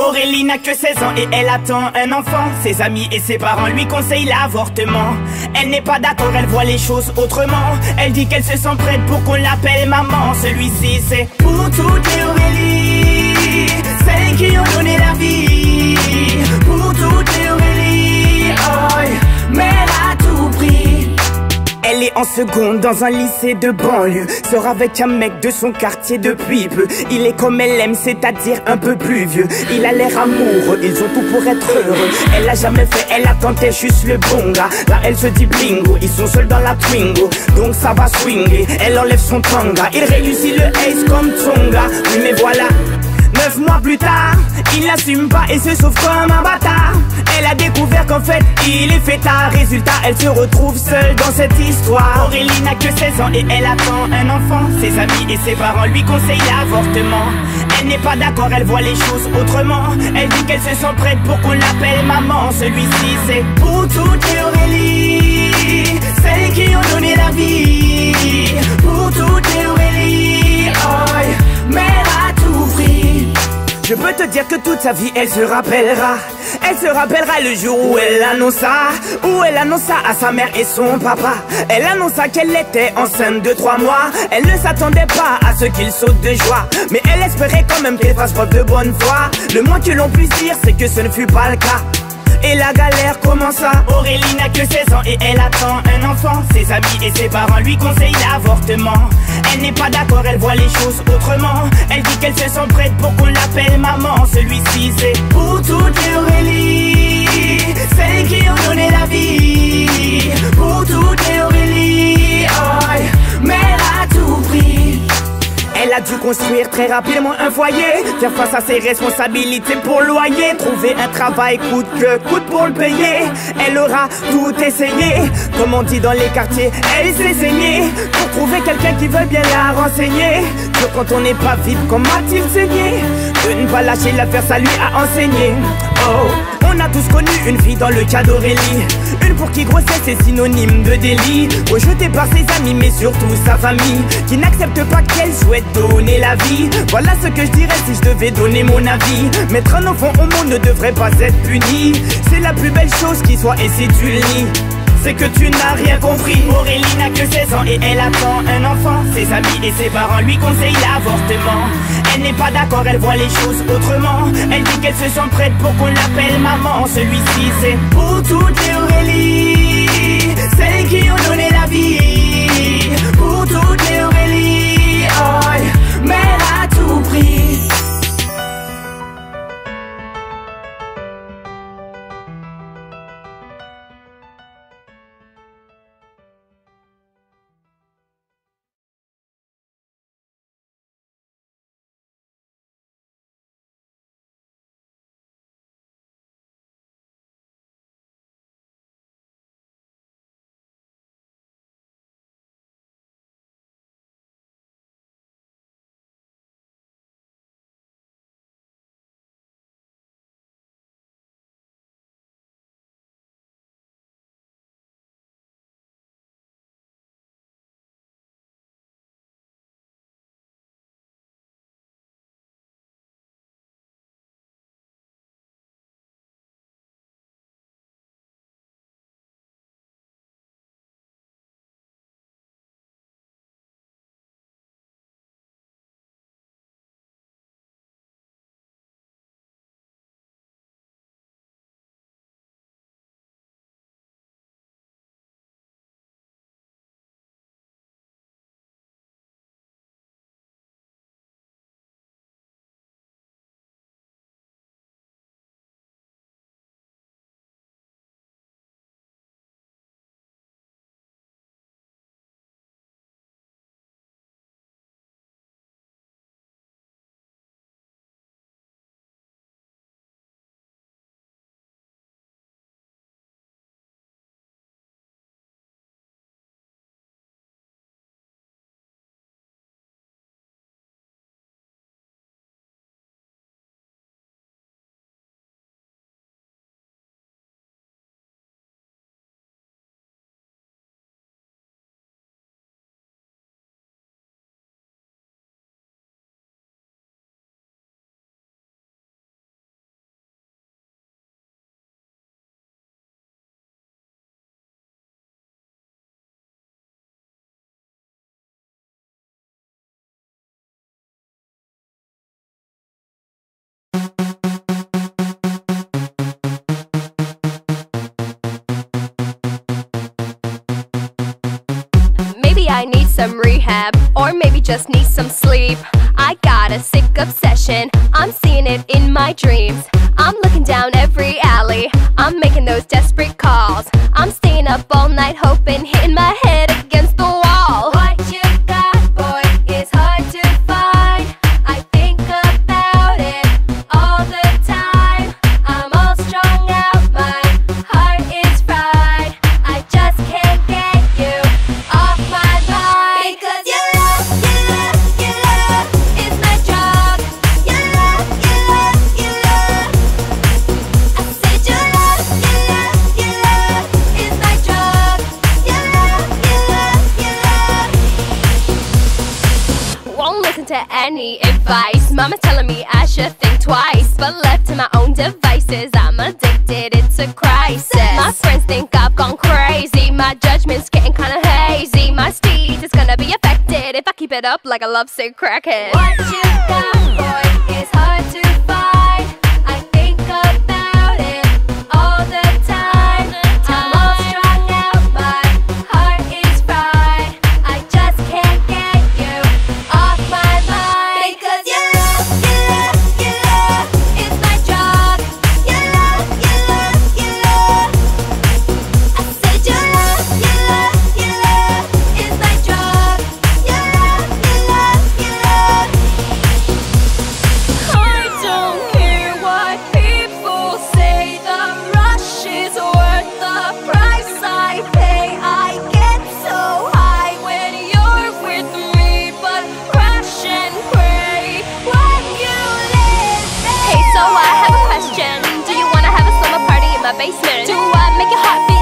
Aurélie n'a que 16 ans et elle attend un enfant. Ses amis et ses parents lui conseillent l'avortement. Elle n'est pas d'accord, elle voit les choses autrement. Elle dit qu'elle se sent prête pour qu'on l'appelle maman. Celui-ci c'est pour toutes les Aurélie, celles qui ont donné la vie. Pour toutes les Aurélie, oh, mère à tout prix. Elle est en seconde dans un lycée de banlieue, sort avec un mec de son quartier depuis peu. Il est comme elle aime, c'est-à-dire un peu plus vieux. Il a l'air amoureux, ils ont tout pour être heureux. Elle a jamais fait, elle attendait juste le bon gars. Là elle se dit bingo, ils sont seuls dans la Twingo, donc ça va swinger. Elle enlève son tanga, il réussit le ace comme Tonga. Oui mais voilà, 9 mois plus tard, il n'assume pas et se sauve comme un bâtard. Elle a découvert qu'en fait, il est fêtard. Résultat, elle se retrouve seule dans cette histoire. Aurélie n'a que 16 ans et elle attend un enfant. Ses amis et ses parents lui conseillent l'avortement. Elle n'est pas d'accord, elle voit les choses autrement. Elle dit qu'elle se sent prête pour qu'on l'appelle maman. Celui-ci c'est pour toutes les Aurélie, celles qui ont donné la vie. Pour toutes les Aurélie, oh, mère à tout prix. Je peux te dire que toute sa vie elle se rappellera. Elle se rappellera le jour où elle annonça à sa mère et son papa. Elle annonça qu'elle était enceinte de 3 mois. Elle ne s'attendait pas à ce qu'il saute de joie, mais elle espérait quand même qu'elle fasse preuve de bonne foi. Le moins que l'on puisse dire c'est que ce ne fut pas le cas. Et la galère commença. Aurélie n'a que 16 ans et elle attend un enfant. Ses amis et ses parents lui conseillent l'avortement. Elle n'est pas d'accord, elle voit les choses autrement. Elle dit qu'elle se sent prête pour qu'on l'appelle maman. Celui-ci c'est pour toutes les Aurélie, celles qui ont donné la vie. Pour toutes les Aurélie, oh, mère à tout prix. Elle a dû construire très rapidement un foyer, faire face à ses responsabilités pour le loyer, trouver un travail coûte que coûte pour le payer. Elle aura tout essayé, comme on dit dans les quartiers, elle s'est saignée pour trouver quelqu'un qui veut bien la renseigner. Que quand on n'est pas vite, comme a-t-il saigné? De ne pas lâcher l'affaire, ça lui a enseigné. Oh, on a tous connu une fille dans le cas d'Aurélie, une pour qui grossesse est synonyme de délit, rejetée par ses amis mais surtout sa famille, qui n'accepte pas qu'elle souhaite donner la vie. Voilà ce que je dirais si je devais donner mon avis. Mettre un enfant au monde ne devrait pas être puni. C'est la plus belle chose qui soit et si tu le nies, c'est que tu n'as rien compris. Aurélie n'a que 16 ans et elle attend un enfant. Ses amis et ses parents lui conseillent l'avortement. Elle n'est pas d'accord, elle voit les choses autrement. Elle dit qu'elle se sent prête pour qu'on l'appelle maman. Celui-ci c'est pour toutes les Aurélie, celles qui ont donné la vie. Pour toutes les Aurélie, oh, mère à tout prix. just need some sleep. I got a sick obsession, I'm seeing it in my dreams. I'm looking down every alley, I'm making those desperate calls. I'm staying up all night hoping, hitting my head against the wall. What you got, boy, is hard to find. I think about it all the time. I'm all strung out, my heart is fried. I just can't get you off my mind. Because your love, your love, your love is my drug. Your love, your love, your love. I said your love, your love, your love is my drug. Your love, your love, your love. Won't listen to any advice. Mama's telling me I should think twice, but left to my own devices, I'm addicted, it's a crisis. My friends think I've gone crazy, my judgment's getting kinda hazy. My steed is gonna be affected if I keep it up like a lovesick crackhead. What you got, boy, is hard to find. I think about it all the time. I'm all strung out, my heart is fried. I just can't get you off my mind. Because your love, your love, your love is my drug. Your love, your love, your love. I said your love, your love, your love is my drug. Your love, your love, your love. I don't care what people say, the rush is worth the price I pay. I get so high when you're with me, but crash and pray when you leave me. Hey, so I have a question. Do you wanna have a slumber party in my basement? Do I make your heart beat